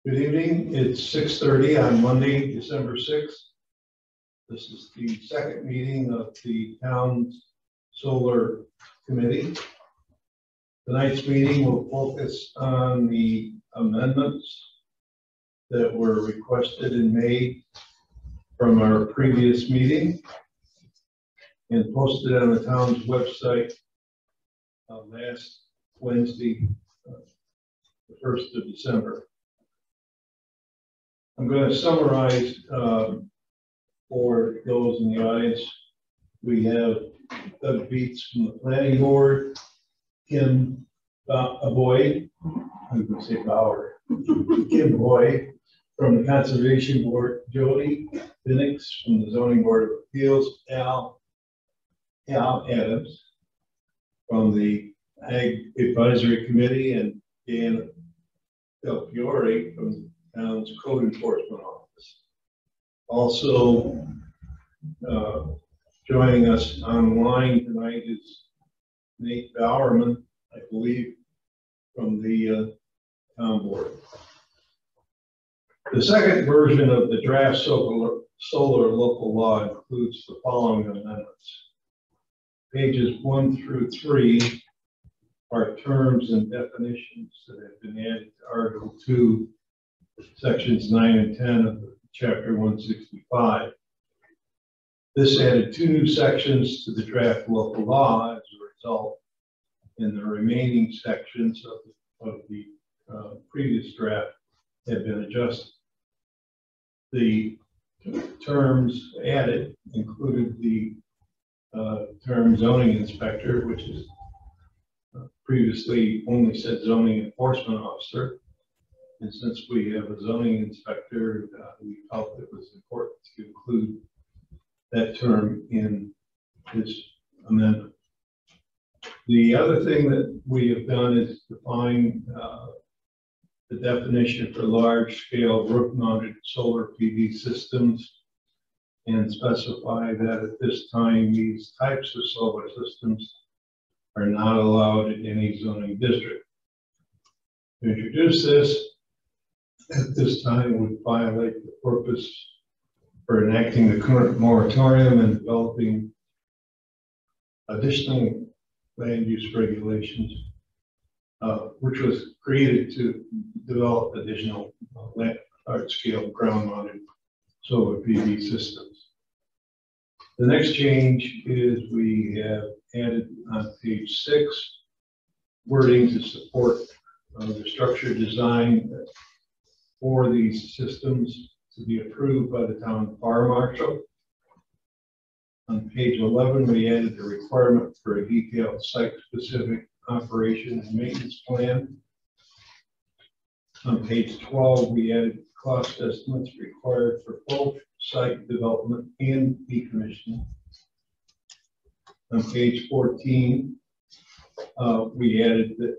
Good evening. It's 6:30 on Monday, December 6th. This is the second meeting of the town's solar committee. Tonight's meeting will focus on the amendments that were requested and made from our previous meeting and posted on the town's website last Wednesday, the 1st of December. I'm going to summarize for those in the audience. We have Doug Beats from the planning board, Kim Boyd, I'm going to say Bauer, Kim Boyd from the conservation board, Jody Phoenix from the zoning board of appeals, Al Adams from the Ag Advisory Committee, and Dan Del Fiore from the town's code enforcement office. Also joining us online tonight is Nate Bowerman, I believe, from the town board. The second version of the draft solar local law includes the following amendments. Pages 1 through 3 are terms and definitions that have been added to Article 2, Sections 9 and 10 of Chapter 165. This added 2 new sections to the draft local law. As a result, in the remaining sections of the previous draft have been adjusted. The terms added included the term zoning inspector, which is previously only said zoning enforcement officer. And since we have a zoning inspector, we felt it was important to include that term in this amendment. The other thing that we have done is define the definition for large-scale roof-mounted solar PV systems and specify that at this time these types of solar systems are not allowed in any zoning district. To introduce this at this time would violate the purpose for enacting the current moratorium and developing additional land use regulations, which was created to develop additional large-scale ground-mounted solar PV systems. The next change is we have added on page 6 wording to support the structure design for these systems to be approved by the town fire marshal. On page 11, we added the requirement for a detailed site-specific operation and maintenance plan. On page 12, we added cost estimates required for both site development and decommissioning. On page 14, we added that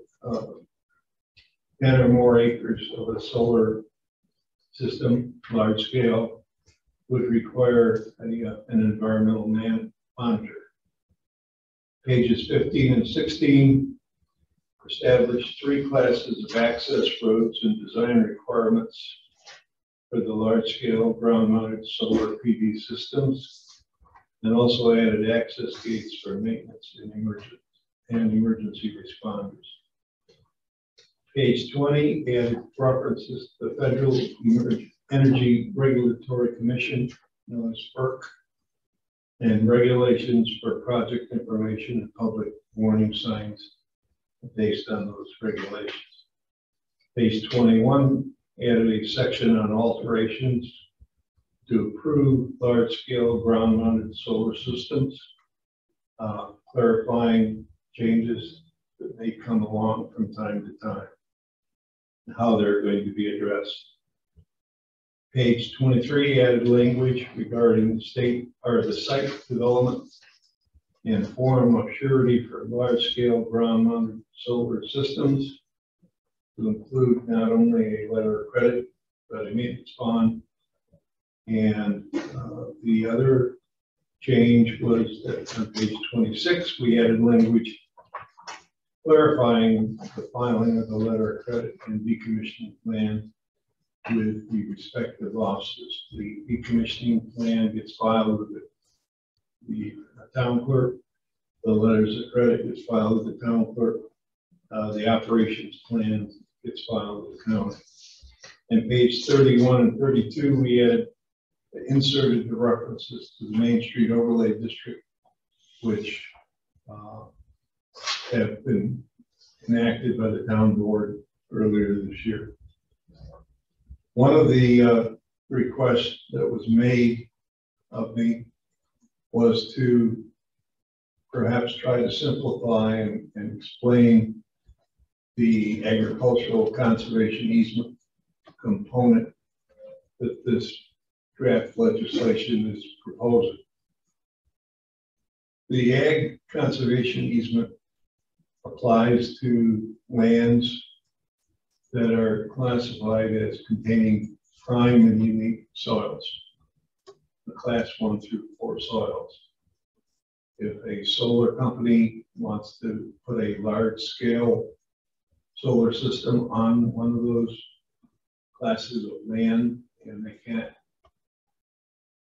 10 or more acres of a solar system, large scale, would require an environmental monitor. Pages 15 and 16 establish 3 classes of access roads and design requirements for the large scale ground mounted solar PV systems, and also added access gates for maintenance and emergency responders. Page 20 added references to the Federal Energy Regulatory Commission, known as FERC, and regulations for project information and public warning signs based on those regulations. Page 21 added a section on alterations to approve large-scale ground-mounted solar systems, clarifying changes that may come along from time to time and how they're going to be addressed. Page 23 added language regarding the site development and form of surety for large-scale ground-mounted solar systems to include not only a letter of credit, but a maintenance bond. And the other change was that on page 26, we added language clarifying the filing of the letter of credit and decommissioning plan with the respective offices. The decommissioning plan gets filed with the town clerk. The letters of credit gets filed with the town clerk. The operations plan gets filed with the county. And page 31 and 32, we had inserted the references to the Main Street Overlay District, which have been enacted by the town board earlier this year. One of the requests that was made of me was to perhaps try to simplify and explain the agricultural conservation easement component that this draft legislation is proposing. The ag conservation easement applies to lands that are classified as containing prime and unique soils, the class 1 through 4 soils. If a solar company wants to put a large scale solar system on one of those classes of land and they can't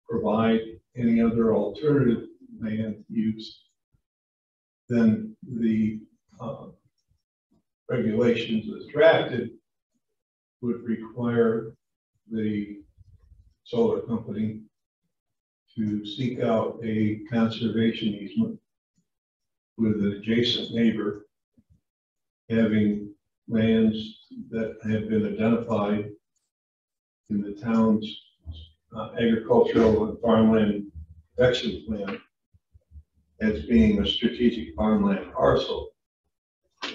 provide any other alternative land use, then the regulations as drafted would require the solar company to seek out a conservation easement with an adjacent neighbor having lands that have been identified in the town's agricultural and farmland protection plan as being a strategic farmland parcel,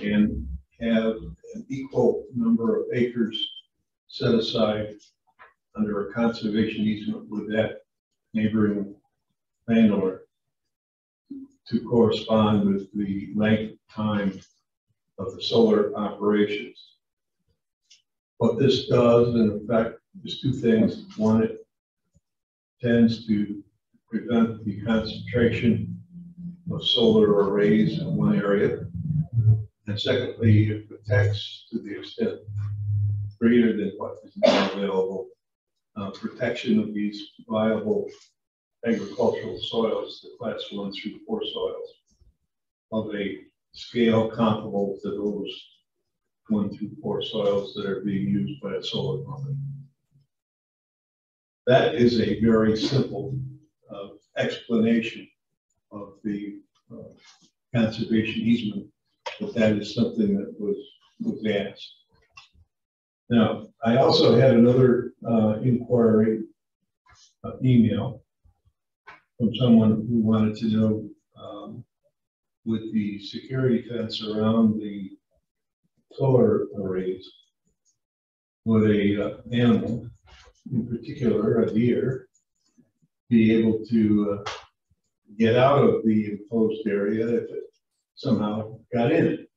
and have an equal number of acres set aside under a conservation easement with that neighboring landowner to correspond with the length time of the solar operations. What this does, in effect, is two things. One, it tends to prevent the concentration of solar arrays in one area. And secondly, it protects, to the extent greater than what is now available, protection of these viable agricultural soils, the class 1 through 4 soils, of a scale comparable to those 1 through 4 soils that are being used by a solar company. That is a very simple explanation of the conservation easement, but that is something that was asked. Now, I also had another inquiry email from someone who wanted to know, with the security fence around the solar arrays, would a animal, in particular a deer, be able to get out of the enclosed area if it somehow got in it?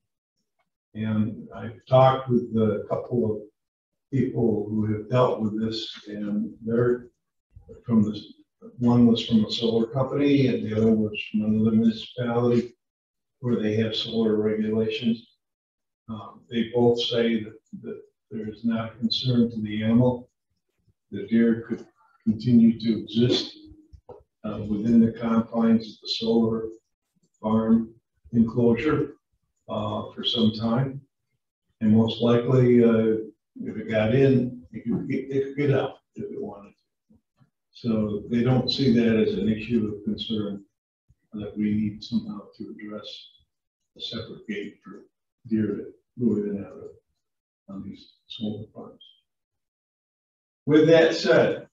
And I've talked with a couple of people who have dealt with this, and they're from this. One was from a solar company, and the other was from another municipality where they have solar regulations. They both say that there is not a concern to the animal. The deer could continue to exist within the confines of the solar farm enclosure for some time, and most likely, if it got in, it could get out if it wanted to. So they don't see that as an issue of concern that we need somehow to address a separate gate for deer to move in and out of on these solar farms. With that said,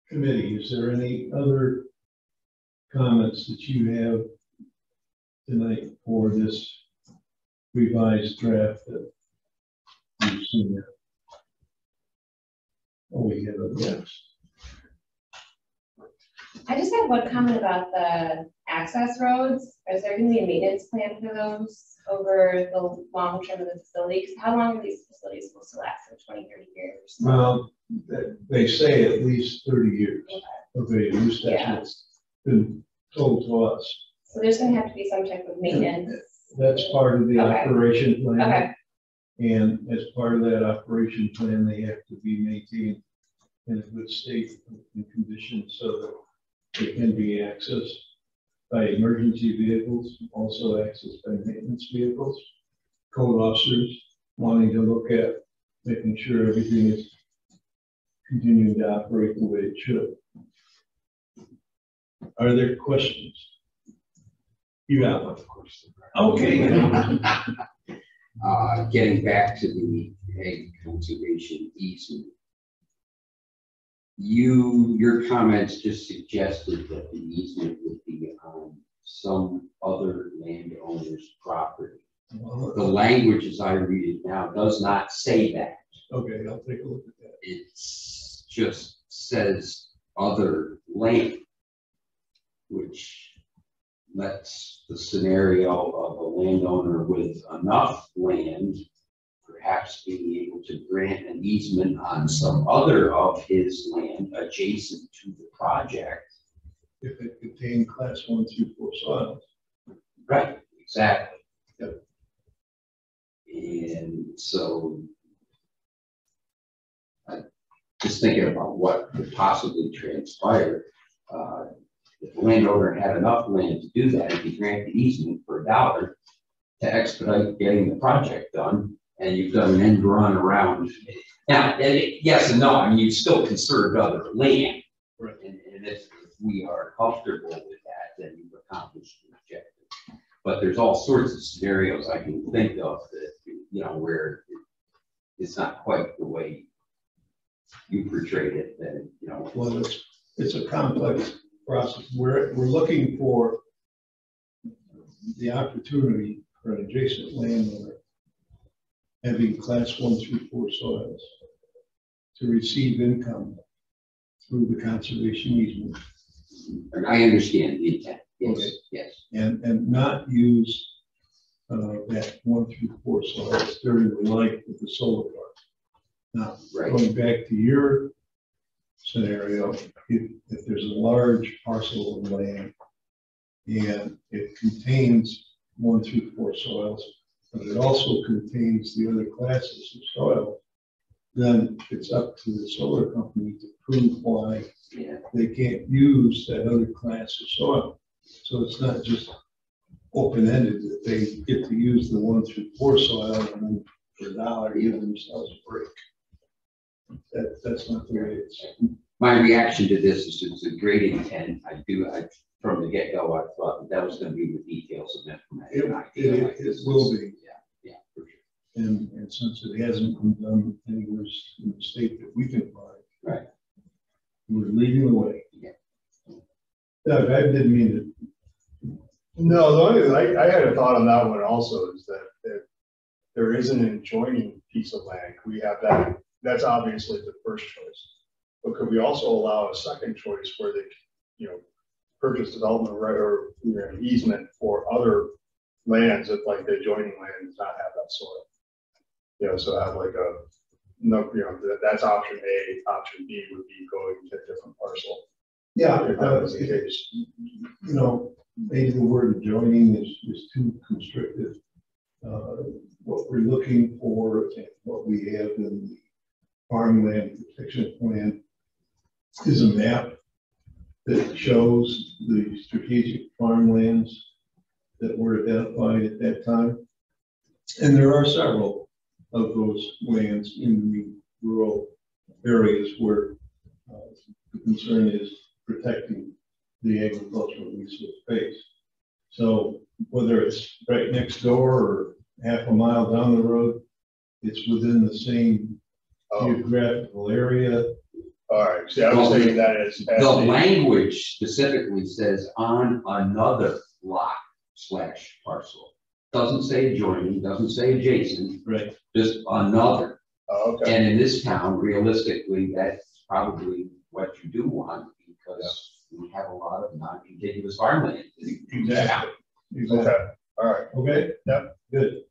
committee, is there any other comments that you have tonight for this revised draft that you've seen there? Oh, we have a yes. I just have one comment about the access roads. Is there going to be a maintenance plan for those over the long term of the facility? Because how long are these facilities supposed to last? For 20, 30 years? Well, they say at least 30 years. Okay. At least that's what's been told to us. So there's going to have to be some type of maintenance. That's part of the operation plan. Okay. And as part of that operation plan, they have to be maintained in a good state and condition so that they can be accessed by emergency vehicles, also accessed by maintenance vehicles, code officers wanting to look at making sure everything is continuing to operate the way it should. Are there questions? You got one, of course. Okay. Getting back to the ag conservation easement. Your comments just suggested that the easement would be on some other landowner's property. The language as I read it now does not say that. Okay, I'll take a look at that. It just says other land, which lets the scenario of a landowner with enough land perhaps being able to grant an easement on some other of his land adjacent to the project. If it contained class 1 through 4 soils. Right, exactly. Yep. And so just thinking about what could possibly transpire, if the landowner had enough land to do that, if he granted the easement for $1 to expedite getting the project done, and you've done an end run around. Now, yes and no, I mean, you've still conserved other land. Right. And if we are comfortable with that, then you've accomplished the objective. But there's all sorts of scenarios I can think of that, you know, where it's not quite the way you portrayed it, then, you know. Well, it's a complex process. We're looking for the opportunity for an adjacent landowner having class 1 through 4 soils to receive income through the conservation easement. And I understand the intent. Yes, okay. Yes. And not use that 1 through 4 soils during the life of the solar park. Now, right. Going back to your scenario, if there's a large parcel of land and it contains 1 through 4 soils, but it also contains the other classes of soil, then it's up to the solar company to prove why they can't use that other class of soil. So it's not just open-ended that they get to use the 1 through 4 soil and then for $1 give themselves a break. That's not the way it's. My reaction to this is it's a great intent. From the get-go, I thought that was going to be the details of information. It will be. Yeah, for sure. And since it hasn't been done anywhere in the state that we can find, right, we're leading the way. Yeah. Doug, I didn't mean to. No, the only thing I had a thought on that one also is that there is an adjoining piece of land. We have that. That's obviously the first choice. But could we also allow a second choice where they, you know, purchase development right or an easement for other lands that like the adjoining land does not have that soil? You know, so have like a no, you know, that's option A. Option B would be going to a different parcel. Yeah, if that was the case. You know, maybe the word adjoining is too constrictive. What we're looking for and what we have in the farmland protection plan is a map that shows the strategic farmlands that were identified at that time. And there are several of those lands in the rural areas where the concern is protecting the agricultural resource base. So whether it's right next door or half a mile down the road, it's within the same geographical area. All right. See, I was thinking that as the language specifically says on another lot / parcel. Doesn't say adjoining, doesn't say adjacent, right? Just another. Oh, okay. And in this town, realistically, that's probably what you do want because we have a lot of non-contiguous farmland. Exactly. Okay. All right. Okay. Yep. Good.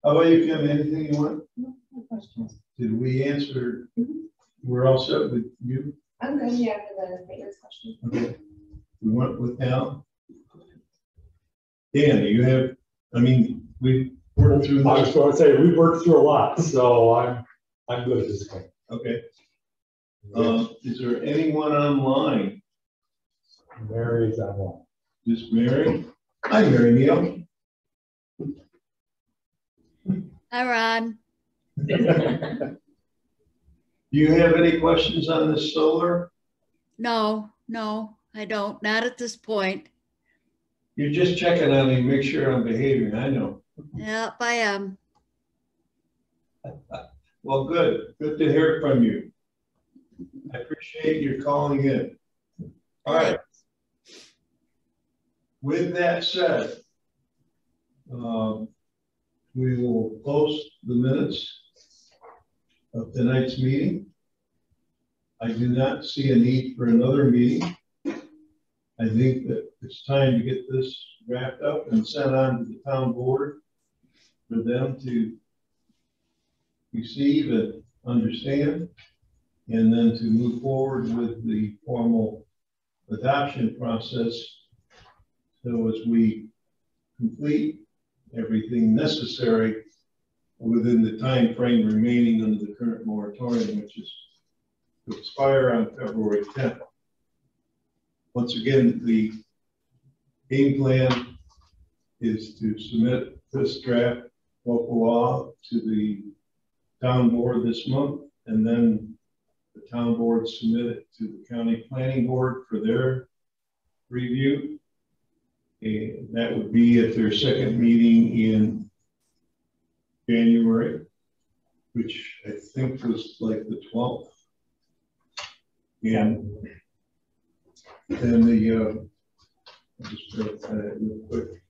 How about you, Kim? Anything you want? No questions. Did we answer? We're all set with you? I'm good, yeah, for the maintenance question. Okay. We went with Al. Dan, do you have, I mean, we've worked through I was this? going to say, we've worked through a lot, so I'm good at this point. Okay. Is there anyone online? Mary's on one. Just Mary? Hi, Mary Neal. Hi, Ron. Do you have any questions on this solar? No, I don't. Not at this point. You're just checking on me, make sure I'm behaving, I know. Yep, I am. Well, good to hear from you. I appreciate your calling in. All right. With that said, we will post the minutes of tonight's meeting. I do not see a need for another meeting. I think that it's time to get this wrapped up and sent on to the town board for them to receive and understand, and then to move forward with the formal adoption process. So as we complete everything necessary within the time frame remaining under the current moratorium, which is to expire on February 10th. Once again, the game plan is to submit this draft local law to the town board this month, and then the town board submit it to the county planning board for their review. And that would be at their second meeting in January, which I think was like the 12th. And then the, I'll just verify that real quick.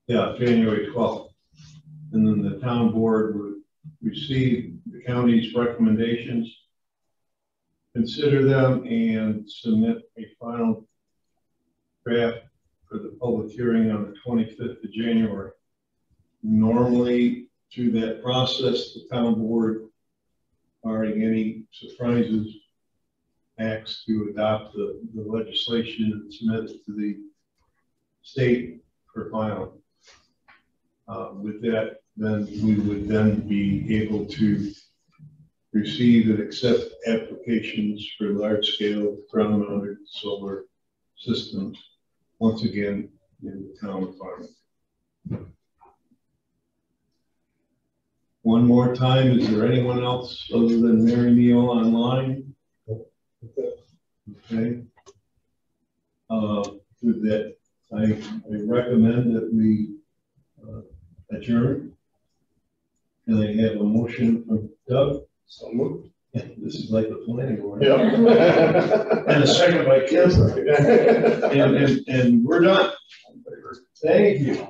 Yeah, January 12th. And then the town board would receive the county's recommendations, consider them, and submit a final draft for the public hearing on the 25th of January. Normally, through that process, the town board, barring any surprises, acts to adopt the legislation and submit it to the state for final. With that, then we would then be able to receive and accept applications for large-scale ground-mounted solar systems, once again, in the town of Farmington. One more time, is there anyone else other than Mary Neal online? Okay. With that, I recommend that we adjourn. And I have a motion from Doug. So moved. This is like the planning board. Yep. And a second by Kim. And we're done. Thank you.